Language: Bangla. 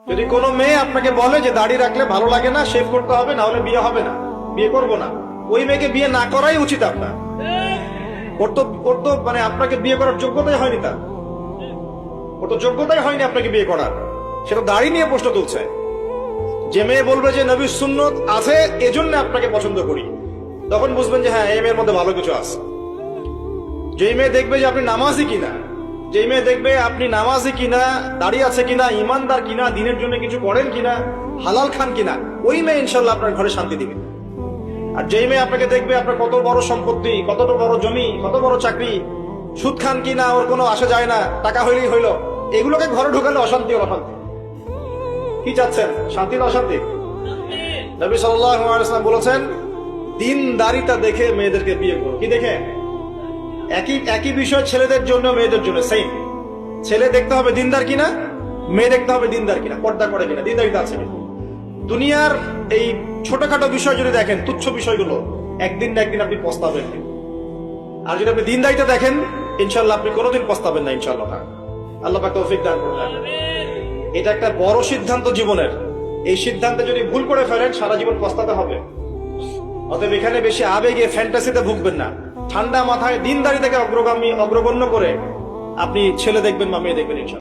যদি কোনো মেয়ে আপনাকে বলে যে দাড়ি রাখলে ভালো লাগে না, শেভ করতে হবে, না হলে বিয়ে হবে না, বিয়ে করবো না, ওই মেয়েকে বিয়ে না করাই উচিত আপনার। ওর তো মানে আপনাকে বিয়ে করার যোগ্যতাই হয়নি, তার ওর তো যোগ্যতাই হয়নি আপনাকে বিয়ে করার। সেটা দাড়ি নিয়ে প্রশ্ন তুলছে। যে মেয়ে বলবে যে নবীর সুন্নত আছে এজন্য আপনাকে পছন্দ করি, তখন বুঝবেন যে হ্যাঁ এই মেয়ের মধ্যে ভালো কিছু আছে। যেই মেয়ে দেখবে যে আপনি নামাজি কিনা, যেই মেয়ে দেখবে আপনি নামাজি কিনা, দাড়ি আছে কিনা, ইমানদার কিনা, দিনের জন্য কিছু করেন কিনা, হালাল খান কিনা, ওই মেয়ে ইনশাল্লাহ আপনার ঘরে শান্তি দিবে। আর যেই মেয়ে আপনাকে দেখবে আপনার কত বড় সম্পত্তি, কতটা বড় জমি, কত বড় চাকরি, সুদ খান কিনা ওর কোনো আসা যায় না, টাকা হইলেই হইলো, এগুলোকে ঘরে ঢুকালে অশান্তি ওর অশান্তি। কি চাচ্ছেন, শান্তি না অশান্তি? নবী সাল্লাল্লাহু আলাইহি ওয়াসাল্লাম বলেছেন দিনদারিতা দেখে মেয়েদেরকে বিয়ে করো। কি দেখে? একই বিষয় ছেলেদের জন্য মেয়েদের জন্য সেম। ছেলে দেখতে হবে দিনদার কিনা, মেয়ে দেখতে হবে দিনদার কিনা, পর্দা করে কিনা, দিনদারিতা আছে কিনা। দুনিয়ার এই ছোটখাটো বিষয় যদি দেখেন, তুচ্ছ বিষয়গুলো, একদিন না একদিন আপনি পস্তাবেন। আর যদি আপনি দিনদারিতা দেখেন, ইনশাল্লাহ আপনি কোনোদিন পস্তাবেন না ইনশাল্লাহ। আল্লাহ পাক তৌফিক দান করুন। এটা একটা বড় সিদ্ধান্ত জীবনের। এই সিদ্ধান্তে যদি ভুল করে ফেলেন সারা জীবন পস্তাতে হবে। অতএব এখানে বেশি আবেগে ফ্যান্টাসিতে ভুগবেন না। ঠান্ডা মাথায় দিনদারি থেকে অগ্রগণ্য করে আপনি ছেলে দেখবেন বা মেয়ে দেখবেন ইনশাল্লাহ।